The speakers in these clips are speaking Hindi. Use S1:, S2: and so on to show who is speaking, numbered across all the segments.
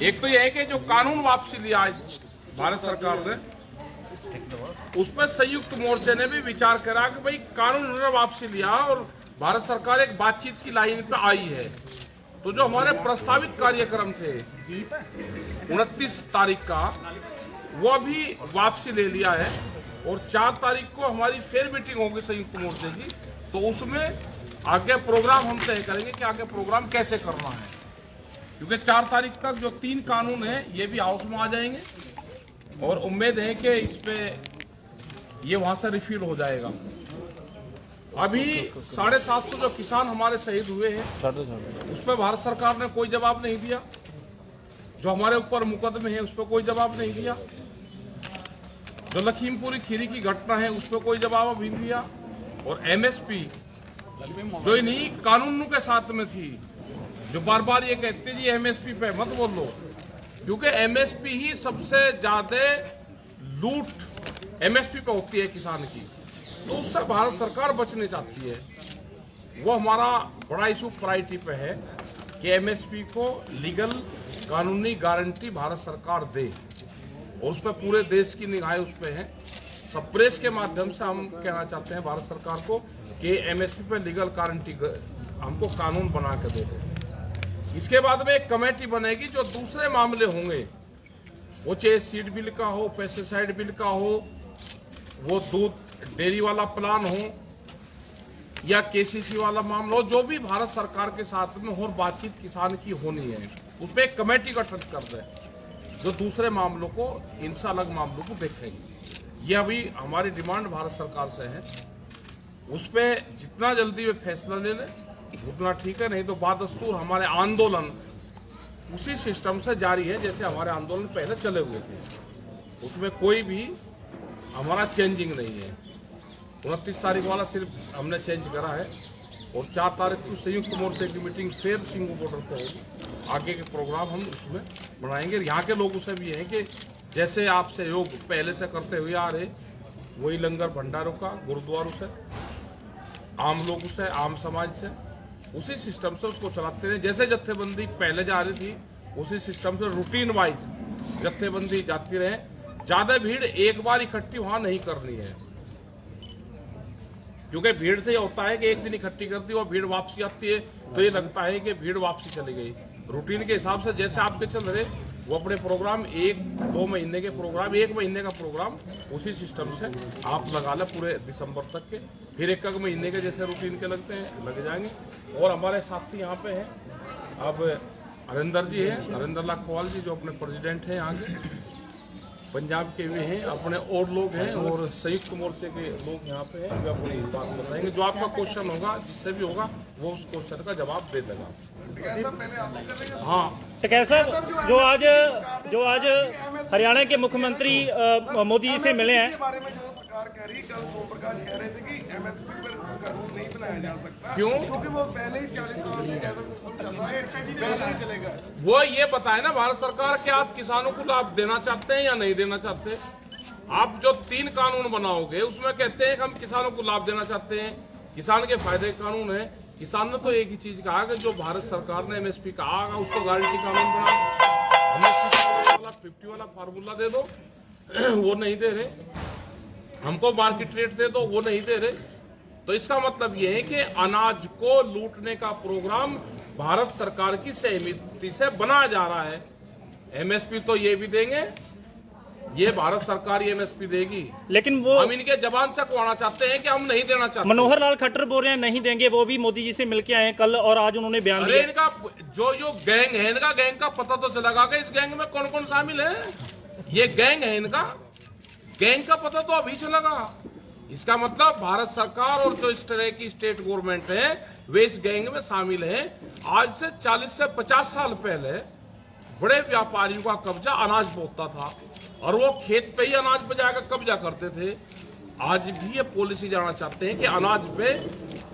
S1: एक तो यह है कि जो कानून वापसी लिया भारत सरकार ने, उस पर संयुक्त मोर्चे ने भी विचार करा कि भाई कानून उन्होंने वापसी लिया और भारत सरकार एक बातचीत की लाइन पे आई है, तो जो हमारे प्रस्तावित कार्यक्रम थे 29 तारीख का, वो भी वापसी ले लिया है और 4 तारीख को हमारी फिर मीटिंग होगी संयुक्त मोर्चे की, तो उसमें आगे प्रोग्राम हम तय करेंगे कि आगे प्रोग्राम कैसे करना है, क्योंकि 4 तारीख तक जो 3 कानून है ये भी हाउस में आ जाएंगे और उम्मीद है कि इस पे ये वहां से रिफिल हो जाएगा। अभी 750 जो किसान हमारे शहीद हुए हैं उस पर भारत सरकार ने कोई जवाब नहीं दिया, जो हमारे ऊपर मुकदमे हैं उस पर कोई जवाब नहीं दिया, जो लखीमपुरी खीरी की घटना है उस पर कोई जवाब अभी नहीं दिया, और एमएसपी जो इन्हीं कानूनों के साथ में थी, जो बार बार ये कहते जी एमएसपी पे मत बोलो, क्योंकि एमएसपी ही सबसे ज्यादा लूट एमएसपी पे होती है किसान की, तो उससे भारत सरकार बचने चाहती है। वो हमारा बड़ा इशू प्रायोरिटी पे है कि एमएसपी को लीगल कानूनी गारंटी भारत सरकार दे, और उस पर पूरे देश की निगाहें उस पर है। सब प्रेस के माध्यम से हम कहना चाहते हैं भारत सरकार को कि एमएसपी पे लीगल गारंटी हमको कानून बना के दे। इसके बाद में एक कमेटी बनेगी जो दूसरे मामले होंगे, वो चाहे सीड बिल का हो, पेस्टिसाइड बिल का हो, वो दूध डेयरी वाला प्लान हो या केसीसी वाला मामला हो, जो भी भारत सरकार के साथ में और बातचीत किसान की होनी है, उस पर एक कमेटी गठित कर दे जो दूसरे मामलों को, इनसे अलग मामलों को देखेंगे। ये अभी हमारी डिमांड भारत सरकार से है, उस पर जितना जल्दी वे फैसला ले ले उतना ठीक है, नहीं तो बादस्तूर हमारे आंदोलन उसी सिस्टम से जारी है जैसे हमारे आंदोलन पहले चले हुए थे, उसमें कोई भी हमारा चेंजिंग नहीं है। 29 तारीख वाला सिर्फ हमने चेंज करा है और 4 तारीख को संयुक्त मोर्चे की मीटिंग फिर सिंगू बॉर्डर पर होगी। आगे के प्रोग्राम हम उसमें बनाएंगे। यहाँ के लोगों से भी है कि जैसे आप सहयोग पहले से करते हुए आ रहे, वही लंगर भंडारों का, गुरुद्वारों से, आम लोगों से, आम समाज से, उसी सिस्टम से उसको चलाते रहे। जैसे जत्थेबंदी पहले जा रही थी उसी सिस्टम से रूटीन वाइज जत्थेबंदी जाती रहे। ज्यादा भीड़ एक बार इकट्ठी वहां नहीं करनी है, क्योंकि भीड़ से ये होता है कि एक दिन इकट्ठी करती है और भीड़ वापसी आती है तो ये लगता है कि भीड़ वापसी चली गई। रूटीन के हिसाब से जैसे आपके चल रहे वो अपने प्रोग्राम 1-2 महीने के प्रोग्राम, 1 महीने का प्रोग्राम उसी सिस्टम से आप लगा लें पूरे दिसंबर तक के, फिर 1 महीने के जैसे रूटीन के लगते हैं लग जाएंगे। और हमारे साथी यहाँ पे हैं, अब हरिंदर जी हैं, हरिंदर लाल खोवाल जी जो अपने प्रेसिडेंट हैं यहाँ के, पंजाब के भी हैं, अपने और लोग हैं और संयुक्त मोर्चे के लोग यहाँ पे हैं, वे अपनी बात बताएंगे। जो आपका क्वेश्चन होगा, जिससे भी होगा, वो उस क्वेश्चन का जवाब दे देगा। हाँ,
S2: कैसा जो आज हरियाणा के मुख्यमंत्री मोदी जी से मिले हैं,
S3: बारे में जो सरकार कह रही, कल सोम प्रकाश कह रहे थे कि एमएसपी पर कानून नहीं बनाया जा सकता।
S1: क्यों?
S3: क्योंकि वो पहले ही 40 साल से ज्यादा सिस्टम चल रहा है, वैसे ही चलेगा।
S1: वो ये बताए ना भारत सरकार कि आप किसानों को लाभ देना चाहते हैं या नहीं देना चाहते। आप जो 3 कानून बनाओगे उसमें कहते हैं कि हम किसानों को लाभ देना चाहते हैं, किसान के फायदे कानून है। किसान ने तो एक ही चीज कहा कि जो भारत सरकार ने एमएसपी कहा उसको गारंटी कानून बनाओ। हमें 50 वाला फार्मूला दे दो, वो नहीं दे रहे। हमको मार्केट रेट दे दो, वो नहीं दे रहे। तो इसका मतलब ये है कि अनाज को लूटने का प्रोग्राम भारत सरकार की सहमति से बनाया जा रहा है। एमएसपी तो ये भी देंगे, ये भारत सरकार ही एमएसपी देगी,
S2: लेकिन वो
S1: हम इनके जबान से कहना चाहते हैं कि हम नहीं देना चाहते।
S2: मनोहर लाल खट्टर बोल रहे हैं नहीं देंगे, वो भी मोदी जी से मिलके आए कल और आज उन्होंने बयान दिया।
S1: इनका जो गैंग है, इनका गैंग का पता तो चलेगा कि इस गैंग में कौन कौन शामिल है। ये गैंग है, इनका गैंग का पता तो अभी चलेगा। इसका मतलब भारत सरकार और जो इस तरह की स्टेट गवर्नमेंट है वे इस गैंग में शामिल है। आज से 40 से 50 साल पहले बड़े व्यापारियों का कब्जा अनाज पे होता था और वो खेत पे ही अनाज पे जाकर कब्जा करते थे। आज भी ये पॉलिसी जाना चाहते हैं कि अनाज पे,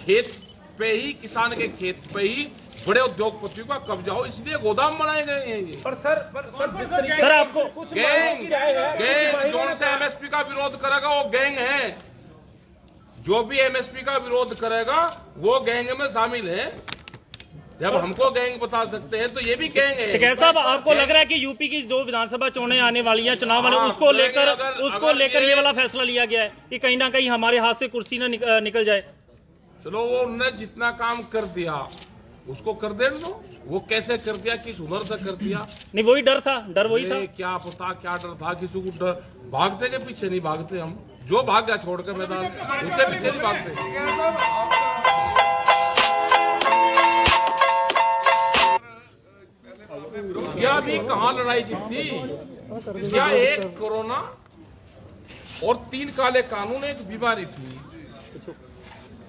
S1: खेत पे ही, किसान के खेत पे ही बड़े उद्योगपतियों का कब्जा हो, इसलिए गोदाम बनाए गए हैं ये।
S2: सर आपको
S1: गैंग जोन से एमएसपी का विरोध करेगा वो गैंग है, जो भी एमएसपी का विरोध करेगा वो गैंग में शामिल है। जब हमको गैंग बता सकते हैं तो ये भी गैंग है।
S2: टिकैत साहब, आपको लग रहा है कि यूपी की 2 विधानसभा चुनाव आने वाली हैं, चुनाव वाले,
S1: हाँ,
S2: उसको
S1: अगर
S2: लेकर ये वाला फैसला लिया गया है कि कहीं ना कहीं हमारे हाथ से कुर्सी ना निकल जाए?
S1: चलो, वो उन्होंने जितना काम कर दिया उसको कर देने दो। वो कैसे कर दिया, किस हुनर से कर दिया,
S2: नहीं वही डर था, डर वही था।
S1: ये क्या पता क्या डर था, किसी को डर। भागते के पीछे नहीं भागते हम, जो भाग गया छोड़कर मैदान उसके पीछे नहीं भागते। या भी कहाँ लड़ाई जीती, क्या एक कोरोना और 3 काले कानून एक बीमारी थी,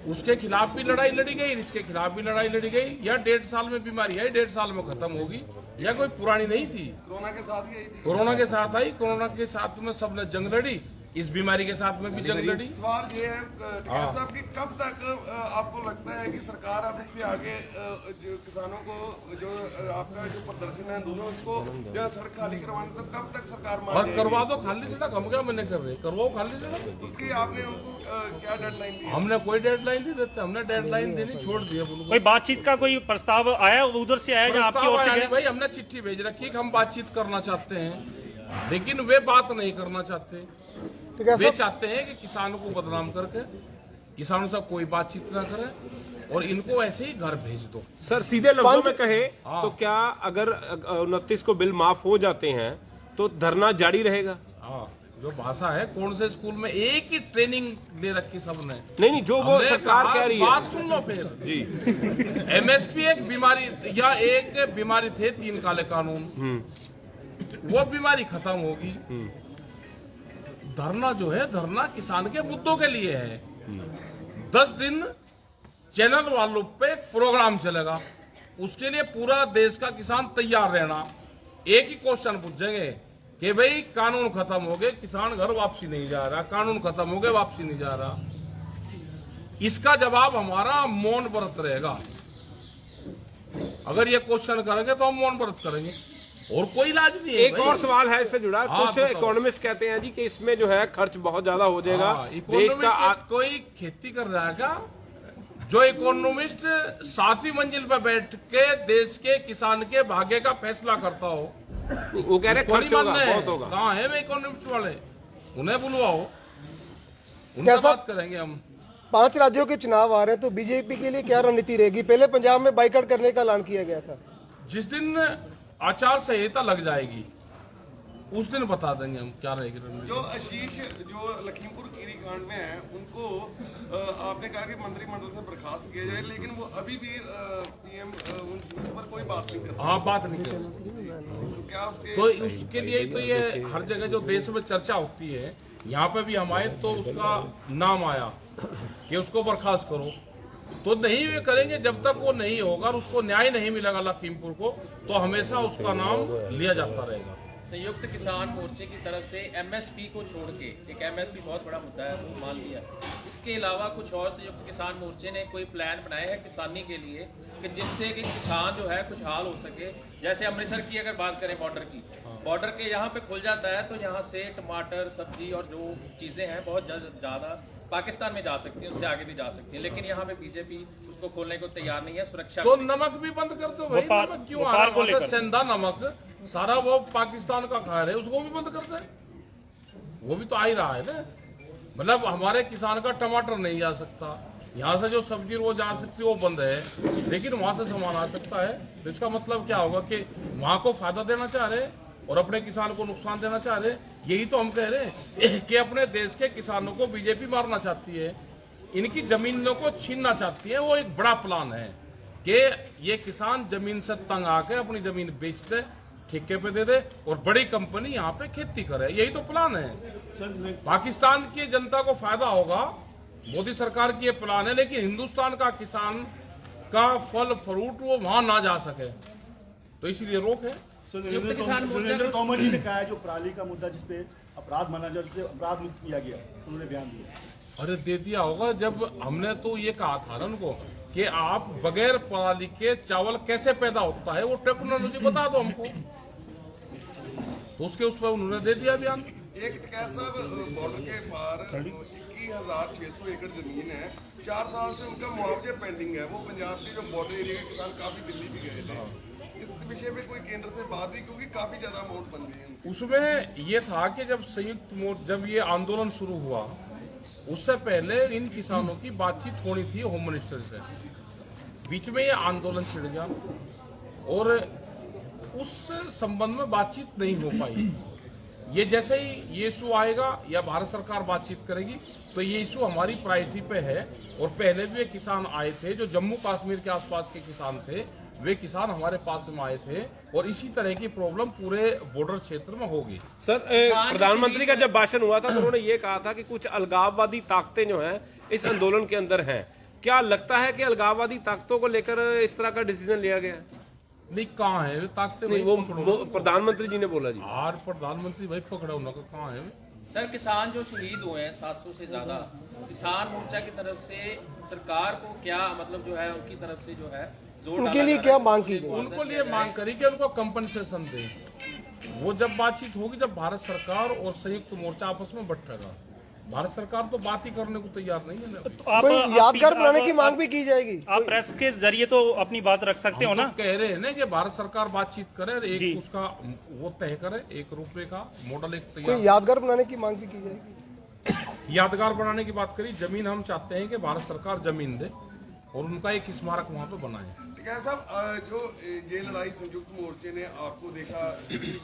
S1: उसके खिलाफ भी लड़ाई लड़ी गई, इसके खिलाफ भी लड़ाई लड़ी गई। या 1.5 साल में बीमारी है, 1.5 साल में खत्म होगी, या कोई पुरानी नहीं थी।
S3: कोरोना के साथ ही आई थी।
S1: कोरोना के साथ आई, कोरोना के साथ में सबने जंग लड़ी, इस बीमारी के साथ में भी जंग लड़ी।
S3: सवाल ये है टिकैत साहब कि कब तक आपको लगता है कि सरकार अब इससे आगे जो किसानों को जो आपका जो प्रदर्शन है दोनों इसको जो सड़क खाली करवाने, तो कब तक सरकार मान
S1: और
S3: जाएगी?
S1: करवा दो खाली सड़क, हम क्या मैंने कर रहे, करवाओ खाली सड़क।
S3: उसकी आपने उनको क्या डेडलाइन दी?
S1: हमने कोई डेडलाइन नहीं देते, हमने डेडलाइन देनी छोड़ दी है उनको।
S2: कोई बातचीत का कोई प्रस्ताव आया उधर से, आया जो आपकी ओर से गया?
S1: भाई हमने चिट्ठी भेज रखी कि हम बातचीत करना चाहते हैं, लेकिन वे बात नहीं करना चाहते। वे चाहते हैं कि किसानों को बदनाम करके किसानों से कोई बातचीत ना करे और इनको ऐसे ही घर भेज दो।
S4: सर सीधे लफ्जों में कहे तो क्या अगर 29 को बिल माफ हो जाते हैं तो धरना जारी रहेगा?
S1: हाँ, जो भाषा है, कौन से स्कूल में एक ही ट्रेनिंग दे रखी सबने?
S4: नहीं, जो वो सरकार कह रही है।
S1: बात सुन लो फिर जी। MSP एक बीमारी या एक बीमारी थे 3 काले कानून, वो बीमारी खत्म होगी। धरना जो है, धरना किसान के मुद्दों के लिए है। 10 दिन चैनल वालों पे प्रोग्राम चलेगा, उसके लिए पूरा देश का किसान तैयार रहना। एक ही क्वेश्चन पूछेंगे कि भाई कानून खत्म हो गए, किसान घर वापसी नहीं जा रहा, कानून खत्म हो गए वापसी नहीं जा रहा। इसका जवाब हमारा मौन व्रत रहेगा। अगर ये क्वेश्चन करेंगे तो हम मौन व्रत करेंगे, और कोई इलाज नहीं है।
S4: एक और सवाल है इससे जुड़ा, कुछ इकोनॉमिस्ट कहते हैं जी कि इसमें जो है खर्च बहुत ज्यादा हो जाएगा। देश का
S1: कोई खेती कर रहा है क्या? जो इकोनॉमिस्ट 7वीं मंजिल पर बैठ के देश के किसान के भाग्य का फैसला करता हो,
S4: वो कह रहे खर्च होगा, बहुत होगा।
S1: कहाँ है वे इकोनॉमिस्ट वाले? उन्हें बुलवाओ, उनसे बात करेंगे हम।
S5: 5 राज्यों के चुनाव आ रहे हैं, तो बीजेपी के लिए क्या रणनीति रहेगी? पहले पंजाब में बाइकआउट करने का ऐलान किया गया था।
S1: जिस दिन आचार संहिता लग जाएगी उस दिन बता देंगे हम क्या रहेगी रणनीति।
S3: जो आशीष जो लखीमपुर खीरी कांड में है, उनको आपने कहा कि मंत्रिमंडल से बर्खास्त किया जाए, लेकिन वो अभी भी PM उस पर कोई बात नहीं करता।
S1: हाँ, बात नहीं कर,
S3: तो क्या
S1: उसके लिए तो ये हर जगह जो देश में चर्चा होती है, यहाँ पे भी हम आए तो उसका नाम आया कि उसको बर्खास्त करो, तो नहीं वे करेंगे। जब तक वो नहीं होगा और उसको न्याय नहीं मिलेगा लखीमपुर को, तो हमेशा उसका नाम लिया जाता रहेगा।
S6: संयुक्त किसान मोर्चे की तरफ से MSP को छोड़ के, एक MSP बहुत बड़ा मुद्दा है वो मान लिया, इसके अलावा कुछ और संयुक्त किसान मोर्चे ने कोई प्लान बनाया है किसानी के लिए कि जिससे कि किसान जो है खुशहाल हो सके? जैसे अमृतसर की अगर बात करें, बॉर्डर की, बॉर्डर के यहाँ पे खुल जाता है तो यहाँ से टमाटर, सब्जी और जो चीज़ें हैं बहुत ज़्यादा पाकिस्तान में जा सकती है, उससे आगे नहीं जा सकती है। लेकिन यहाँ पे बीजेपी उसको खोलने को तैयार नहीं है। सुरक्षा
S1: तो नमक भी बंद कर दो भाई, नमक क्यों आ रहा है? सेंधा नमक सारा वो पाकिस्तान का खा रहे, उसको भी बंद कर दे, वो भी तो आ ही रहा है ना। मतलब हमारे किसान का टमाटर नहीं जा सकता, यहाँ से जो सब्जी वो जा सकती है वो बंद है, लेकिन वहां से सामान आ सकता है। तो इसका मतलब क्या होगा कि वहां को फायदा देना चाह रहे और अपने किसान को नुकसान देना चाह रहे। यही तो हम कह रहे हैं कि अपने देश के किसानों को बीजेपी मारना चाहती है, इनकी जमीनों को छीनना चाहती है। वो एक बड़ा प्लान है कि ये किसान जमीन से तंग आके अपनी जमीन बेच दे, ठेके पे दे दे और बड़ी कंपनी यहाँ पे खेती करे। यही तो प्लान है। पाकिस्तान की जनता को फायदा होगा, मोदी सरकार की ये प्लान है, लेकिन हिंदुस्तान का किसान का फल फ्रूट वो वहां ना जा सके, तो इसलिए रोक है।
S7: सुरेंद्र तोमर जी ने कहा है जो पराली का मुद्दा जिसपे अपराध माना जाए, जिसपे अपराध मुक्त किया गया, उन्होंने बयान दिया।
S1: अरे दे दिया होगा, जब हमने तो ये कहा था ना उनको कि आप बगैर पराली के चावल कैसे पैदा होता है वो टेक्नोलॉजी बता दो हमको, तो उसके उस पर उन्होंने दे दिया बयान।
S3: एक टिकैत साहब, बॉर्डर के पार 21,600 एकड़ जमीन है, 4 साल से उनका मुआवजा पेंडिंग है। वो पंजाब के जो बॉर्डर एरिया के किसान काफी दिल्ली भी गए थे। इस विषय पे कोई केंद्र से बात हुई, क्योंकि काफी ज्यादा अमाउंट बन गई है।
S1: उसमें ये था कि जब ये आंदोलन शुरू हुआ, उससे पहले इन किसानों की बातचीत होनी थी होम मिनिस्टर से। बीच में ये आंदोलन छिड़ गया और उस संबंध में बातचीत नहीं हो पाई। ये जैसे ही ये इशू आएगा या भारत सरकार बातचीत करेगी तो ये इशू हमारी प्रायोरिटी पे है। और पहले भी ये किसान आए थे जो जम्मू कश्मीर के आसपास के किसान थे, वे किसान हमारे पास में आए थे और इसी तरह की प्रॉब्लम पूरे बॉर्डर क्षेत्र में होगी।
S4: सर, प्रधानमंत्री का जब भाषण हुआ था तो उन्होंने ये कहा था कि कुछ अलगाववादी ताकतें जो हैं इस आंदोलन के अंदर हैं। क्या लगता है कि अलगाववादी ताकतों को लेकर इस तरह का डिसीजन लिया गया है?
S1: नहीं, कहाँ है ताकते?
S4: नहीं, वो प्रधानमंत्री जी ने बोला जी।
S1: और प्रधानमंत्री भाई पकड़े उनका कहाँ है?
S6: सर, किसान जो शहीद हुए हैं 700 से ज्यादा, किसान मोर्चा की तरफ से सरकार को क्या मतलब जो है उनकी तरफ से जो है जोर
S5: उनके लिए क्या मांग की गई?
S1: उनको लिए मांग करी कि उनको कंपनसेशन दे। वो जब बातचीत होगी, जब भारत सरकार और संयुक्त मोर्चा आपस में बैठेगा। भारत सरकार तो बात ही करने को तैयार नहीं है ना।
S2: तो आप
S5: कोई यादगार बनाने की मांग भी की जाएगी?
S2: आप प्रेस के जरिए तो अपनी बात रख सकते हो ना।
S1: कह रहे हैं ना कि भारत सरकार बातचीत करे, एक उसका वो तय करे, एक रुपए का मॉडल एक
S5: कोई
S1: तैयार।
S5: यादगार बनाने की मांग भी की जाएगी?
S1: यादगार बनाने की बात करी, जमीन हम चाहते हैं कि भारत सरकार जमीन दे और उनका एक स्मारक वहाँ पे बनाए।
S3: टिकैत साहब, जो ये लड़ाई संयुक्त मोर्चे ने आपको देखा,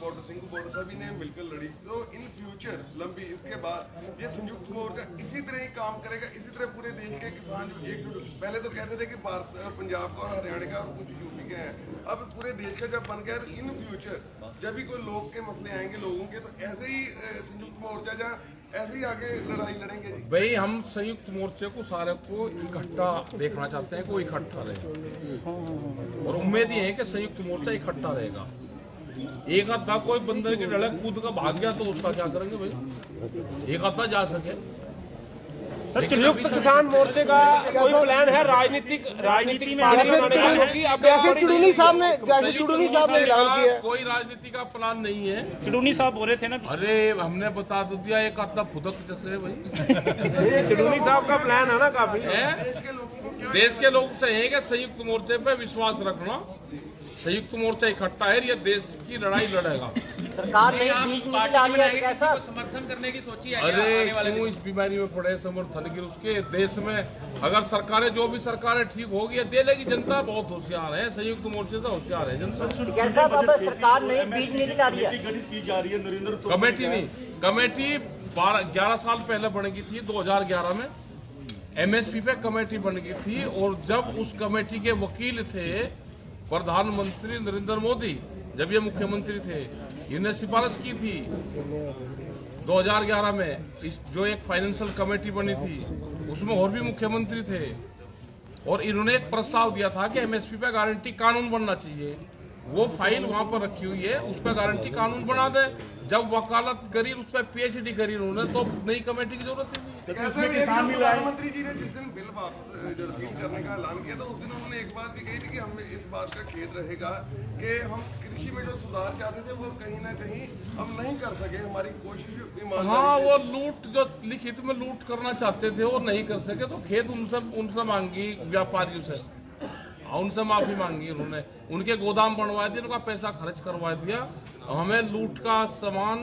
S3: बॉर्डर सिंह बॉर्डर सभी ने मिलकर लड़ी, तो इन फ्यूचर लंबी इसके बाद ये संयुक्त मोर्चा इसी तरह ही काम करेगा, इसी तरह पूरे देश के किसान जो एकजुट, पहले तो कहते थे कि भारत पंजाब का और हरियाणा का और कुछ यूपी के हैं, अब पूरे देश का जब बन गया तो इन फ्यूचर जब भी कोई लोग के मसले आएंगे लोगों के, तो ऐसे ही संयुक्त मोर्चा जहाँ ऐसे ही आगे लड़ाई लड़ेंगे जी।
S1: भाई हम संयुक्त मोर्चे को सारे को इकट्ठा देखना चाहते हैं, कोई इकट्ठा रहे और उम्मीद ही है कि संयुक्त मोर्चा इकट्ठा रहेगा। एक आधा कोई बंदर के डले कूद का भाग गया तो उसका क्या करेंगे भाई? एक आधा जा सके।
S4: संयुक्त किसान मोर्चे का कोई प्लान है राजनीतिक
S2: में?
S5: जैसे चुड़ूनी साहब ने ऐलान किया है।
S1: कोई राजनीति का प्लान नहीं है।
S2: चुड़ूनी साहब बोल रहे थे ना।
S1: अरे हमने बता तो दिया, एक आधा फुदक जैसे भाई।
S4: चुड़ूनी साहब का प्लान है ना काफी।
S1: देश के लोग से है कि संयुक्त मोर्चे पे विश्वास रखना, संयुक्त मोर्चा इकट्ठा है, ये देश की लड़ाई लड़ेगा।
S8: सरकार ने बीज नीति डाली है कैसा?
S6: समर्थन करने की सोची है?
S1: अरे क्यों इस बीमारी में पड़े समर्थन की? उसके देश में अगर सरकारें जो भी सरकारें ठीक होगी दे लेगी। जनता बहुत होशियार है, संयुक्त मोर्चे से होशियार है जनता।
S8: कैसा अब सरकार ने बीज नीति डाली है?
S7: गठित की जा रही है नरेंद्र
S1: कमेटी नहीं, कमेटी 11 साल पहले बनेगी थी, 2011 में MSP पे कमेटी बन गई थी। और जब उस कमेटी के वकील थे प्रधानमंत्री नरेंद्र मोदी, जब ये मुख्यमंत्री थे, इन्हें सिफारिश की थी 2011 में। जो एक फाइनेंशियल कमेटी बनी थी उसमें और भी मुख्यमंत्री थे और इन्होंने एक प्रस्ताव दिया था कि MSP पे गारंटी कानून बनना चाहिए। वो फाइल वहां पर रखी हुई है, उस पर गारंटी कानून बना दे। जब वकालत करी, उस पर PhD करी उन्होंने, तो नई कमेटी की जरूरत ही नहीं।
S3: प्रधानमंत्री जी ने जिस दिन बिल वापस रिपीट करने का ऐलान किया था, उस दिन उन्होंने एक बात भी कही थी कि हमें इस बात का खेद रहेगा कि हम कृषि में जो सुधार चाहते थे वो कहीं ना कहीं हम नहीं कर सके। हमारी कोशिश
S1: हाँ, वो लूट जो लिखित में लूट करना चाहते थे वो नहीं कर सके, तो खेद उनसे मांगी व्यापारियों से, उनसे माफी मांगी उन्होंने। उनके गोदाम बनवा दिए, उनका पैसा खर्च करवा दिया। हमें लूट का सामान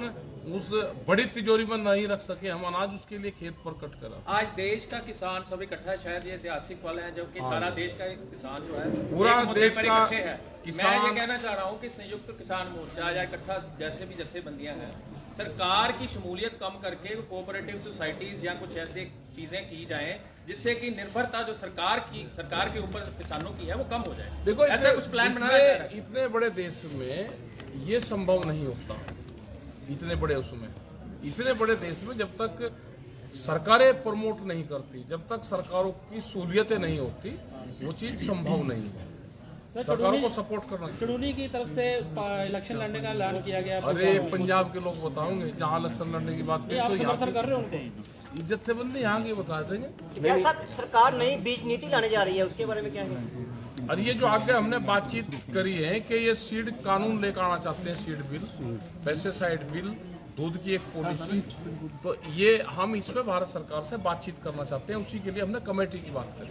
S1: उस बड़ी तिजोरी में नहीं रख सके हम अनाज, उसके लिए खेत प्रकट करा।
S6: आज देश का किसान सब इकट्ठा है, शायद ये ऐतिहासिक पल है जबकि सारा देश का किसान जो है
S1: पूरा
S6: एक मुद्दे
S1: देश
S6: पर
S1: का
S6: इकट्ठे है।
S1: किसान-
S6: मैं ये कहना चाह रहा हूँ कि संयुक्त किसान मोर्चा या इकट्ठा जैसे भी जत्थेबंदियां हैं, सरकार की शमूलियत कम करके कोऑपरेटिव सोसाइटीज या कुछ ऐसे चीजें की जाएं जिससे कि निर्भरता जो सरकार के ऊपर किसानों की है वो कम हो जाए।
S1: देखो,
S6: ऐसा कुछ प्लान बनाया जा रहा है?
S1: इतने बड़े देश में ये संभव नहीं होता। इतने बड़े उसमें, इतने बड़े देश में जब तक सरकारें प्रमोट नहीं करती, जब तक सरकारों की सहूलियतें नहीं होती, वो चीज संभव नहीं है। सरकारों को सपोर्ट करना चाहिए।
S2: चुड़ूनी की तरफ से इलेक्शन लड़ने का ऐलान किया गया।
S1: अरे पंजाब के लोग बताओगे, जहाँ इलेक्शन लड़ने की बात करें तो यहाँ
S2: कर रहे हो उनको
S1: जत्थेबंदी यहाँ की बता देंगे।
S8: कैसा सरकार नई बीज नीति लाने जा रही है, उसके बारे में क्या है?
S1: और ये जो आगे हमने बातचीत करी है कि ये सीड कानून लेकर आना चाहते हैं, सीड बिल, पेस्टिसाइड बिल दूध की एक पॉलिसी, तो ये हम इस पे भारत सरकार से बातचीत करना चाहते हैं, उसी के लिए हमने कमेटी की बात करी।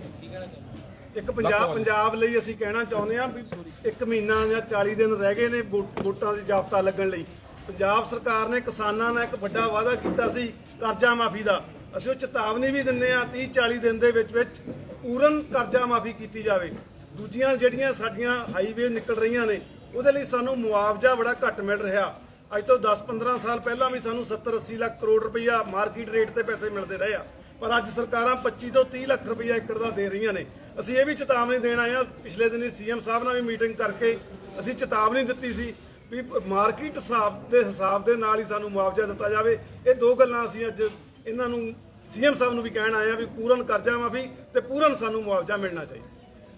S5: ਇੱਕ ਪੰਜਾਬ ਲਈ ਅਸੀਂ ਕਹਿਣਾ ਚਾਹੁੰਦੇ ਹਾਂ ਵੀ 1 ਮਹੀਨਾ ਜਾਂ 40 ਦਿਨ ਰਹਿ ਗਏ ਨੇ ਵੋਟਾਂ ਦੀ ਜਾਬਤਾ ਲੱਗਣ ਲਈ। ਪੰਜਾਬ ਸਰਕਾਰ ਨੇ ਕਿਸਾਨਾਂ ਨਾਲ ਇੱਕ ਵੱਡਾ ਵਾਅਦਾ ਕੀਤਾ ਸੀ ਕਰਜ਼ਾ ਮਾਫੀ ਦਾ। ਅਸੀਂ ਉਹ ਚੇਤਾਵਨੀ ਵੀ ਦਿੰਦੇ ਹਾਂ 30-40 ਦਿਨ ਦੇ ਵਿੱਚ ਪੂਰਨ ਕਰਜ਼ਾ ਮਾਫੀ ਕੀਤੀ ਜਾਵੇ। ਦੂਜੀਆਂ ਜਿਹੜੀਆਂ ਸਾਡੀਆਂ ਹਾਈਵੇ ਨਿਕਲ ਰਹੀਆਂ ਨੇ ਉਹਦੇ ਲਈ ਸਾਨੂੰ ਮੁਆਵਜ਼ਾ ਬੜਾ ਘੱਟ ਮਿਲ ਰਿਹਾ। ਅੱਜ ਤੋਂ 10-15 ਸਾਲ ਪਹਿਲਾਂ ਵੀ ਸਾਨੂੰ 70-80 ਲੱਖ ਕਰੋੜ ਰੁਪਈਆ ਮਾਰਕੀਟ ਰੇਟ ਤੇ ਪੈਸੇ ਮਿਲਦੇ ਰਹੇ ਆ, ਪਰ ਅੱਜ ਸਰਕਾਰਾਂ 25 ਤੋਂ 30 ਲੱਖ ਰੁਪਈਆ ਏਕੜ ਦਾ ਦੇ ਰਹੀਆਂ ਨੇ। ਅਸੀਂ ਇਹ ਵੀ ਚੇਤਾਵਨੀ ਦੇਣ ਆਏ ਹਾਂ, ਪਿਛਲੇ ਦਿਨੀ ਸੀਐਮ ਸਾਹਿਬ ਨਾਲ ਵੀ ਮੀਟਿੰਗ ਕਰਕੇ ਅਸੀਂ ਚੇਤਾਵਨੀ ਦਿੱਤੀ ਸੀ ਵੀ ਮਾਰਕੀਟ ਹਿਸਾਬ ਦੇ ਨਾਲ ਹੀ ਸਾਨੂੰ ਮੁਆਵਜ਼ਾ ਦਿੱਤਾ ਜਾਵੇ। ਇਹ ਦੋ ਗੱਲਾਂ ਅਸੀਂ ਅੱਜ ਇਹਨਾਂ ਨੂੰ सीएम साहब भी कहना आया भी पूर्ण कर्जा माफी ते पूर्ण सानू मुआवजा मिलना चाहिए।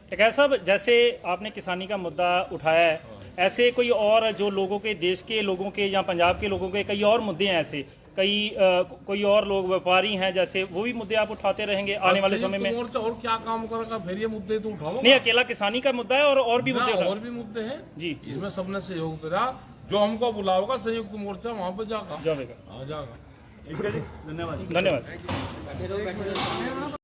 S2: टिकैत साहब, जैसे आपने किसानी का मुद्दा उठाया है, ऐसे कोई और जो लोगों के, देश के लोगों के या पंजाब के लोगों के कई और मुद्दे हैं, ऐसे कोई और लोग व्यापारी हैं, जैसे वो भी मुद्दे आप उठाते रहेंगे आने वाले समय में?
S1: और क्या काम करेगा, फिर ये मुद्दे तो उठाओ
S2: नहीं, अकेला किसानी का मुद्दा है और भी मुद्दे
S1: और भी मुद्दे हैं
S2: जी।
S1: इसमें सबने सहयोग करा, जो हमको बुलाओगा संयुक्त मोर्चा वहाँ पे जाएगा।
S2: जाएगा।
S1: आ जाएगा।
S7: ठीक है जी, धन्यवाद।
S2: धन्यवाद।